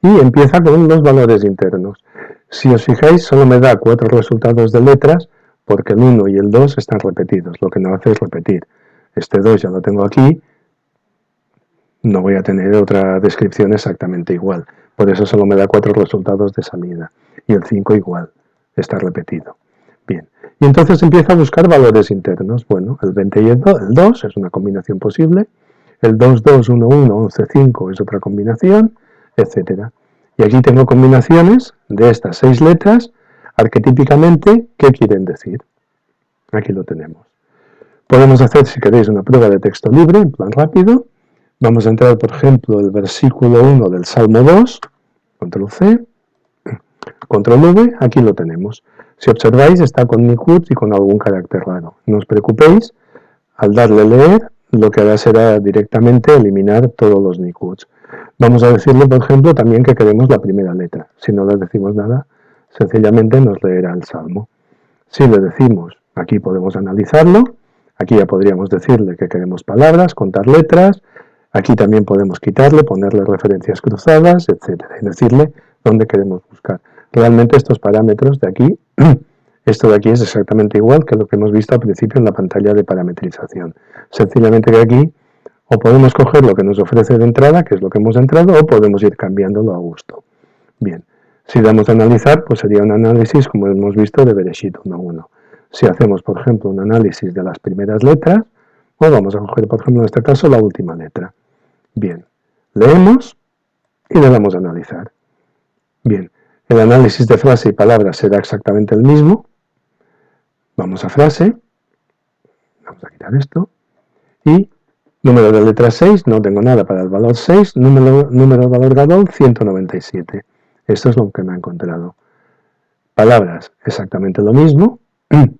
Y empieza con los valores internos. Si os fijáis, solo me da 4 resultados de letras porque el 1 y el 2 están repetidos. Lo que no hace es repetir. Este 2 ya lo tengo aquí. No voy a tener otra descripción exactamente igual. Por eso solo me da 4 resultados de salida. Y el 5 igual. Está repetido. Bien. Y entonces empieza a buscar valores internos. Bueno, el 20 y el 2 es una combinación posible. El 2, 2, 1, 1, 11, 5 es otra combinación, etcétera. Y aquí tengo combinaciones de estas 6 letras, arquetípicamente, ¿qué quieren decir? Aquí lo tenemos. Podemos hacer, si queréis, una prueba de texto libre, en plan rápido. Vamos a entrar, por ejemplo, el versículo 1 del Salmo 2. Control C, Control V, aquí lo tenemos. Si observáis, está con nickWords y con algún carácter raro. No os preocupéis, al darle leer, lo que hará será directamente eliminar todos los nickWords. Vamos a decirle, por ejemplo, también que queremos la primera letra. Si no le decimos nada, sencillamente nos leerá el salmo. Si le decimos, aquí podemos analizarlo, aquí ya podríamos decirle que queremos palabras, contar letras, aquí también podemos quitarle, ponerle referencias cruzadas, etc. Y decirle dónde queremos buscar. Realmente estos parámetros de aquí, esto de aquí es exactamente igual que lo que hemos visto al principio en la pantalla de parametrización. Sencillamente que aquí o podemos coger lo que nos ofrece de entrada, que es lo que hemos entrado, o podemos ir cambiándolo a gusto. Bien, si damos a analizar, pues sería un análisis, como hemos visto, de Bereshit 1.1. Si hacemos, por ejemplo, un análisis de las primeras letras, pues vamos a coger, por ejemplo, en este caso, la última letra. Bien, leemos y le damos a analizar. Bien, el análisis de frase y palabra será exactamente el mismo. Vamos a frase, vamos a quitar esto, y número de letra 6, no tengo nada para el valor 6, número de valor Gadol 197. Esto es lo que me ha encontrado. Palabras, exactamente lo mismo,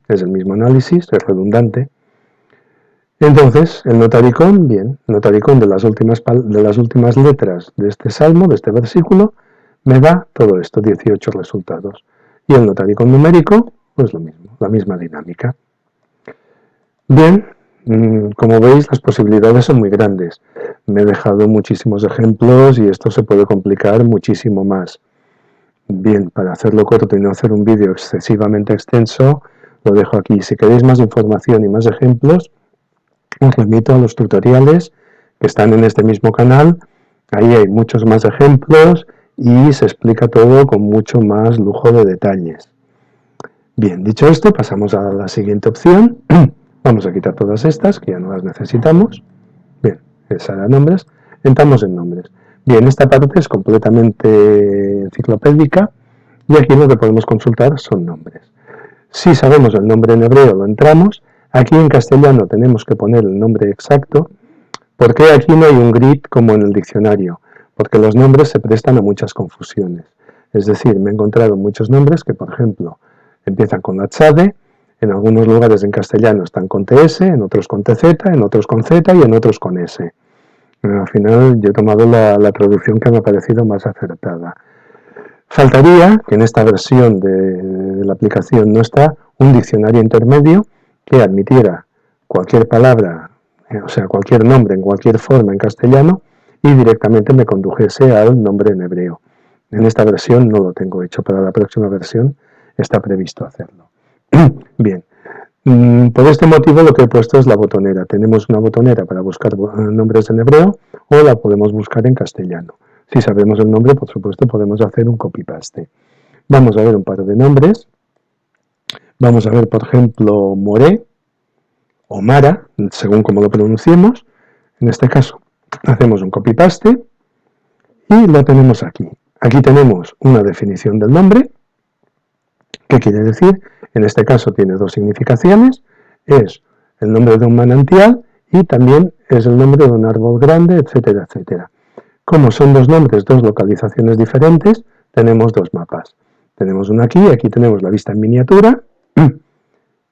es el mismo análisis, es redundante. Entonces, el notaricón, bien, el notaricón de las últimas letras de este salmo, de este versículo, me da todo esto, 18 resultados. Y el notaricón numérico, pues lo mismo, la misma dinámica. Bien, como veis, las posibilidades son muy grandes. Me he dejado muchísimos ejemplos y esto se puede complicar muchísimo más. Bien, para hacerlo corto y no hacer un vídeo excesivamente extenso, lo dejo aquí. Si queréis más información y más ejemplos, os remito a los tutoriales que están en este mismo canal. Ahí hay muchos más ejemplos y se explica todo con mucho más lujo de detalles. Bien, dicho esto, pasamos a la siguiente opción. Vamos a quitar todas estas, que ya no las necesitamos. Bien, esa era nombres. Entramos en nombres. Bien, esta parte es completamente enciclopédica y aquí lo que podemos consultar son nombres. Si sabemos el nombre en hebreo, lo entramos. Aquí en castellano tenemos que poner el nombre exacto. ¿Por qué aquí no hay un grid como en el diccionario? Porque los nombres se prestan a muchas confusiones. Es decir, me he encontrado muchos nombres que, por ejemplo, empiezan con la tzade, en algunos lugares en castellano están con TS, en otros con TZ, en otros con Z y en otros con S. Al final yo he tomado la traducción que me ha parecido más acertada. Faltaría que en esta versión de la aplicación no está un diccionario intermedio que admitiera cualquier palabra, o sea, cualquier nombre en cualquier forma en castellano y directamente me condujese al nombre en hebreo. En esta versión no lo tengo hecho, para la próxima versión está previsto hacerlo. Bien, por este motivo lo que he puesto es la botonera. Tenemos una botonera para buscar nombres en hebreo o la podemos buscar en castellano. Si sabemos el nombre, por supuesto, podemos hacer un copy-paste. Vamos a ver un par de nombres. Vamos a ver, por ejemplo, Moré o Mara, según como lo pronunciemos. En este caso, hacemos un copy-paste y lo tenemos aquí. Aquí tenemos una definición del nombre. ¿Qué quiere decir? En este caso tiene dos significaciones. Es el nombre de un manantial y también es el nombre de un árbol grande, etcétera, etcétera. Como son dos nombres, dos localizaciones diferentes, tenemos dos mapas. Tenemos una aquí, aquí tenemos la vista en miniatura.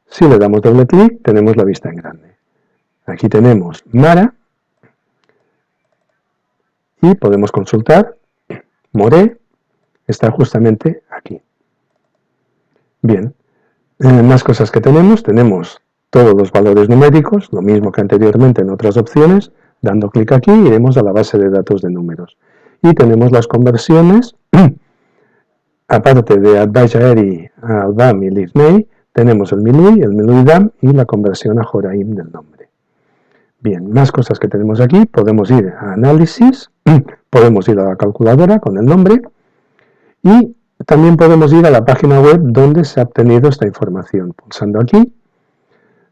Si le damos doble clic, tenemos la vista en grande. Aquí tenemos Mara y podemos consultar. Moré está justamente aquí. Bien, más cosas que tenemos todos los valores numéricos, lo mismo que anteriormente en otras opciones. Dando clic aquí iremos a la base de datos de números. Y tenemos las conversiones, aparte de Advajaeri, Albam y Livnei, tenemos el Milui Dam y la conversión a Joraim del nombre. Bien, más cosas que tenemos aquí, podemos ir a análisis, podemos ir a la calculadora con el nombre y también podemos ir a la página web donde se ha obtenido esta información. Pulsando aquí,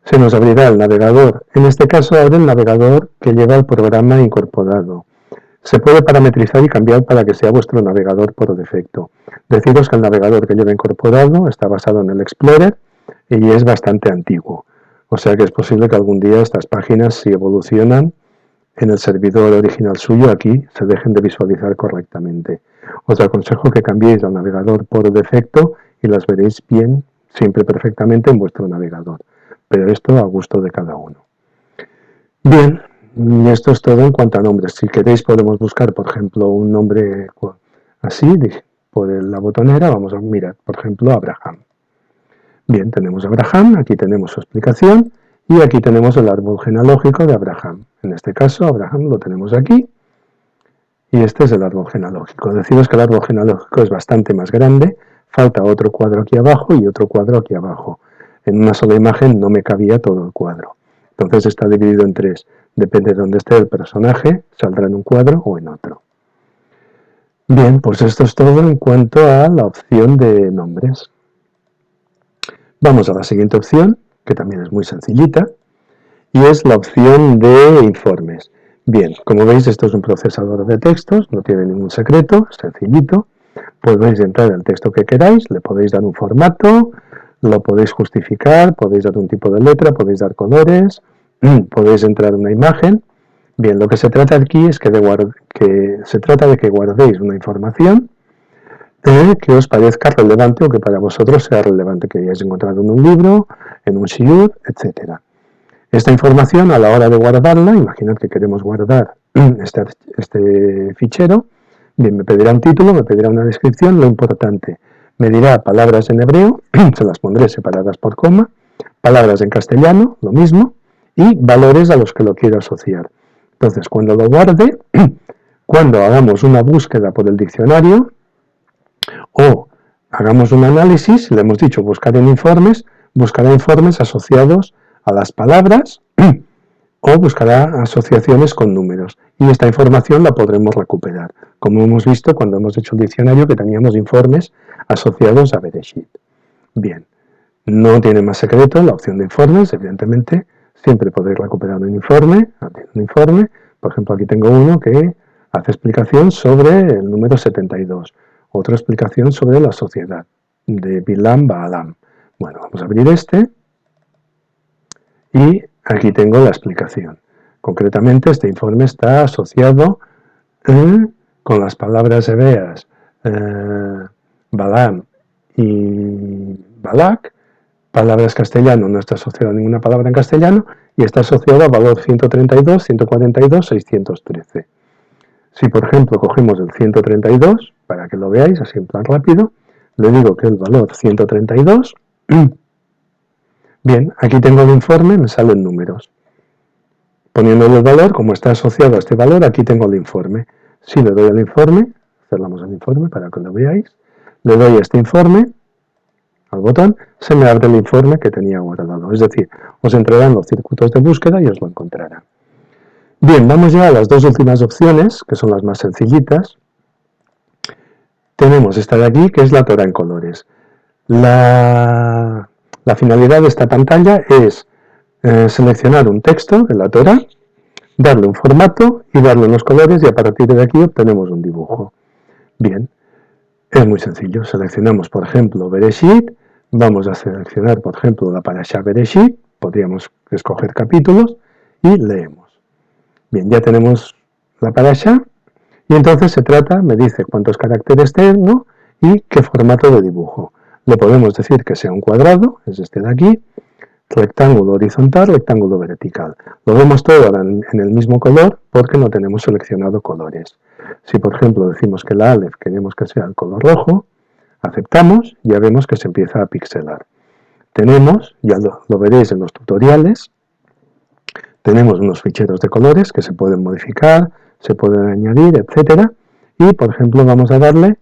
se nos abrirá el navegador. En este caso abre el navegador que lleva el programa incorporado. Se puede parametrizar y cambiar para que sea vuestro navegador por defecto. Deciros que el navegador que lleva incorporado está basado en el Explorer y es bastante antiguo. O sea que es posible que algún día estas páginas, si evolucionan, en el servidor original suyo aquí se dejen de visualizar correctamente. Os aconsejo que cambiéis al navegador por defecto y las veréis bien, siempre perfectamente en vuestro navegador. Pero esto a gusto de cada uno. Bien, esto es todo en cuanto a nombres. Si queréis podemos buscar, por ejemplo, un nombre así, por la botonera, vamos a mirar, por ejemplo, Abraham. Bien, tenemos Abraham, aquí tenemos su explicación y aquí tenemos el árbol genealógico de Abraham. En este caso, Abraham lo tenemos aquí y este es el árbol genealógico. Deciros que el árbol genealógico es bastante más grande, falta otro cuadro aquí abajo y otro cuadro aquí abajo. En una sola imagen no me cabía todo el cuadro. Entonces está dividido en tres. Depende de dónde esté el personaje, saldrá en un cuadro o en otro. Bien, pues esto es todo en cuanto a la opción de nombres. Vamos a la siguiente opción, que también es muy sencillita, y es la opción de informes. Bien, como veis, esto es un procesador de textos, no tiene ningún secreto, es sencillito. Podéis entrar el texto que queráis, le podéis dar un formato, lo podéis justificar, podéis dar un tipo de letra, podéis dar colores, podéis entrar una imagen. Bien, lo que se trata aquí es se trata de que guardéis una información que os parezca relevante o que para vosotros sea relevante, que hayáis encontrado en un libro, en un shiur, etc. Esta información, a la hora de guardarla, imaginad que queremos guardar este fichero, bien, me pedirá un título, me pedirá una descripción, lo importante, me dirá palabras en hebreo, se las pondré separadas por coma, palabras en castellano, lo mismo, y valores a los que lo quiero asociar. Entonces, cuando lo guarde, cuando hagamos una búsqueda por el diccionario, o hagamos un análisis, le hemos dicho buscar en informes, buscará informes asociados a las palabras o buscará asociaciones con números. Y esta información la podremos recuperar, como hemos visto cuando hemos hecho el diccionario que teníamos informes asociados a Bereshit. Bien, no tiene más secreto la opción de informes, evidentemente, siempre podéis recuperar un informe. Por ejemplo, aquí tengo uno que hace explicación sobre el número 72. Otra explicación sobre la sociedad de Bilam Baalam. Bueno, vamos a abrir este y aquí tengo la explicación. Concretamente, este informe está asociado con las palabras hebreas Balaam y Balak. Palabras castellano, no está asociado a ninguna palabra en castellano y está asociado a valor 132, 142, 613. Si, por ejemplo, cogemos el 132, para que lo veáis así en plan rápido, le digo que el valor 132, bien, aquí tengo el informe, me salen números. Poniéndole el valor, como está asociado a este valor, aquí tengo el informe. Si le doy al informe, cerramos el informe para que lo veáis, le doy a este informe, al botón, se me abre el informe que tenía guardado. Es decir, os entrarán los circuitos de búsqueda y os lo encontrarán. Bien, vamos ya a las dos últimas opciones, que son las más sencillitas. Tenemos esta de aquí, que es la Torah en colores. La finalidad de esta pantalla es seleccionar un texto de la Torah, darle un formato y darle unos colores y a partir de aquí obtenemos un dibujo. Bien, es muy sencillo. Seleccionamos, por ejemplo, Bereshit. Vamos a seleccionar, por ejemplo, la Parashá Bereshit. Podríamos escoger capítulos y leemos. Bien, ya tenemos la Parashá. Y entonces se trata, me dice cuántos caracteres tengo y qué formato de dibujo. Le podemos decir que sea un cuadrado, es este de aquí, rectángulo horizontal, rectángulo vertical. Lo vemos todo en el mismo color porque no tenemos seleccionado colores. Si, por ejemplo, decimos que la Aleph queremos que sea el color rojo, aceptamos, ya vemos que se empieza a pixelar. Tenemos, ya lo veréis en los tutoriales, tenemos unos ficheros de colores que se pueden modificar, se pueden añadir, etc. Y, por ejemplo, vamos a darle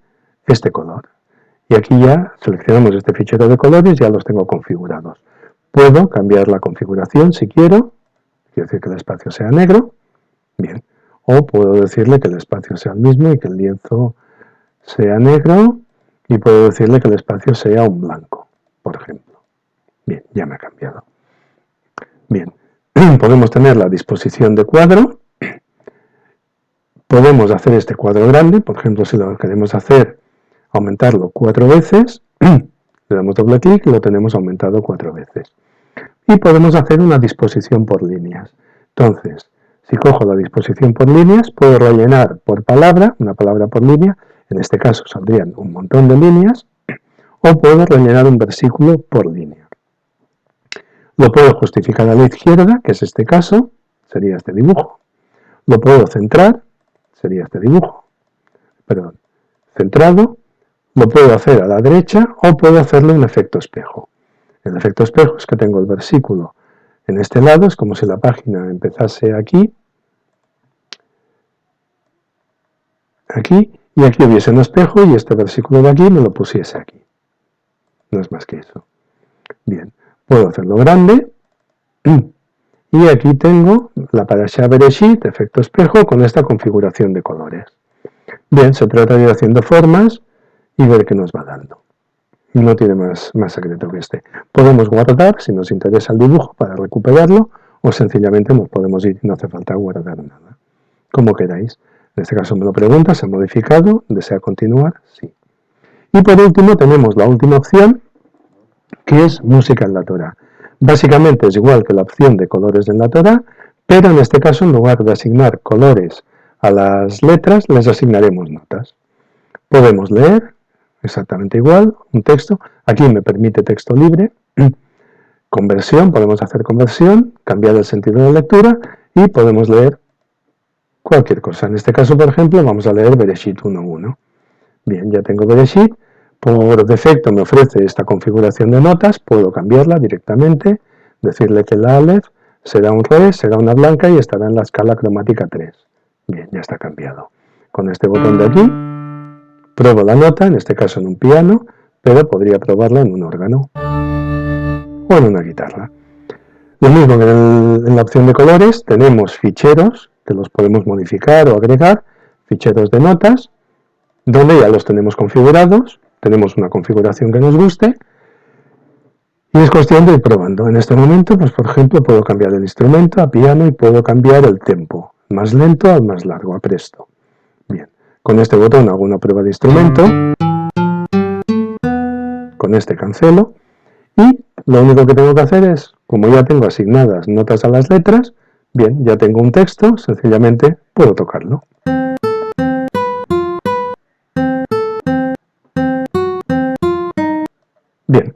este color. Y aquí ya seleccionamos este fichero de colores, ya los tengo configurados. Puedo cambiar la configuración si quiero decir que el espacio sea negro, bien. O puedo decirle que el espacio sea el mismo y que el lienzo sea negro, y puedo decirle que el espacio sea un blanco, por ejemplo. Bien, ya me ha cambiado. Bien, podemos tener la disposición de cuadro. Podemos hacer este cuadro grande, por ejemplo, si lo queremos hacer, aumentarlo 4 veces, le damos doble clic y lo tenemos aumentado 4 veces. Y podemos hacer una disposición por líneas. Entonces, Si cojo la disposición por líneas, puedo rellenar por palabra, una palabra por línea, en este caso saldrían un montón de líneas, o puedo rellenar un versículo por línea. Lo puedo justificar a la izquierda, que es este caso, sería este dibujo. Lo puedo centrar, sería este dibujo. Perdón, centrado. Lo puedo hacer a la derecha o puedo hacerle un efecto espejo. El efecto espejo es que tengo el versículo en este lado, es como si la página empezase aquí, y aquí hubiese un espejo y este versículo de aquí me lo pusiese aquí. No es más que eso. Bien, puedo hacerlo grande, y aquí tengo la Parashá Bereshit, efecto espejo, con esta configuración de colores. Bien, se trata de ir haciendo formas y ver qué nos va dando. No tiene más secreto que este. Podemos guardar, si nos interesa el dibujo, para recuperarlo, o sencillamente nos podemos ir y no hace falta guardar nada. Como queráis. En este caso me lo pregunta, ¿se ha modificado? ¿Desea continuar? Sí. Y por último tenemos la última opción, que es música en la Torá. Básicamente es igual que la opción de colores en la Torá, pero en este caso en lugar de asignar colores a las letras, les asignaremos notas. Podemos leer exactamente igual, un texto. Aquí me permite texto libre. Conversión, podemos hacer conversión, cambiar el sentido de lectura y podemos leer cualquier cosa. En este caso, por ejemplo, vamos a leer Bereshit 1.1. Bien, ya tengo Bereshit. Por defecto me ofrece esta configuración de notas, puedo cambiarla directamente, decirle que la Aleph será un Re, será una blanca y estará en la escala cromática 3. Bien, ya está cambiado. Con este botón de aquí, pruebo la nota, en este caso en un piano, pero podría probarla en un órgano o en una guitarra. Lo mismo que en la opción de colores, tenemos ficheros que los podemos modificar o agregar, ficheros de notas, donde ya los tenemos configurados, tenemos una configuración que nos guste y es cuestión de ir probando. En este momento, pues por ejemplo, puedo cambiar el instrumento a piano y puedo cambiar el tempo, más lento al más largo, a presto. Bien, con este botón hago una prueba de instrumento, con este cancelo y lo único que tengo que hacer es, como ya tengo asignadas notas a las letras, bien, ya tengo un texto, sencillamente puedo tocarlo. Bien,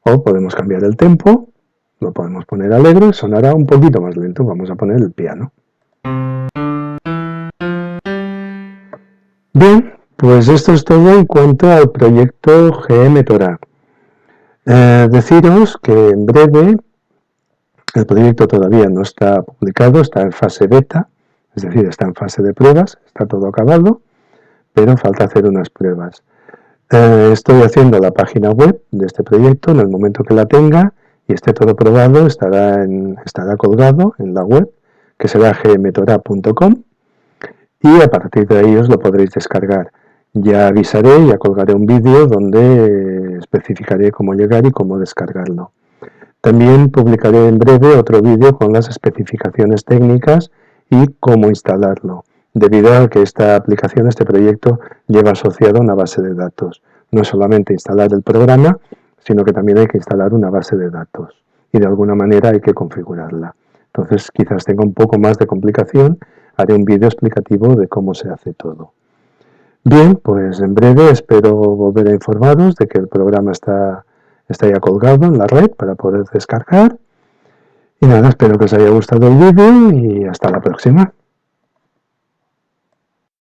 o podemos cambiar el tempo, lo podemos poner alegre, sonará un poquito más lento, vamos a poner el piano. Bien, pues esto es todo en cuanto al proyecto GM Torah. Deciros que en breve, el proyecto todavía no está publicado, está en fase beta, es decir, está en fase de pruebas, está todo acabado, pero falta hacer unas pruebas. Estoy haciendo la página web de este proyecto, en el momento que la tenga y esté todo probado, estará colgado en la web, que será gmtorah.com, y a partir de ahí os lo podréis descargar. Ya avisaré, ya colgaré un vídeo donde especificaré cómo llegar y cómo descargarlo. También publicaré en breve otro vídeo con las especificaciones técnicas y cómo instalarlo, debido a que esta aplicación, este proyecto, lleva asociado una base de datos. No es solamente instalar el programa, sino que también hay que instalar una base de datos y de alguna manera hay que configurarla. Entonces quizás tenga un poco más de complicación, haré un vídeo explicativo de cómo se hace todo. Bien, pues en breve espero volver a informaros de que el programa está ya colgado en la red para poder descargar. Y nada, espero que os haya gustado el vídeo y hasta la próxima.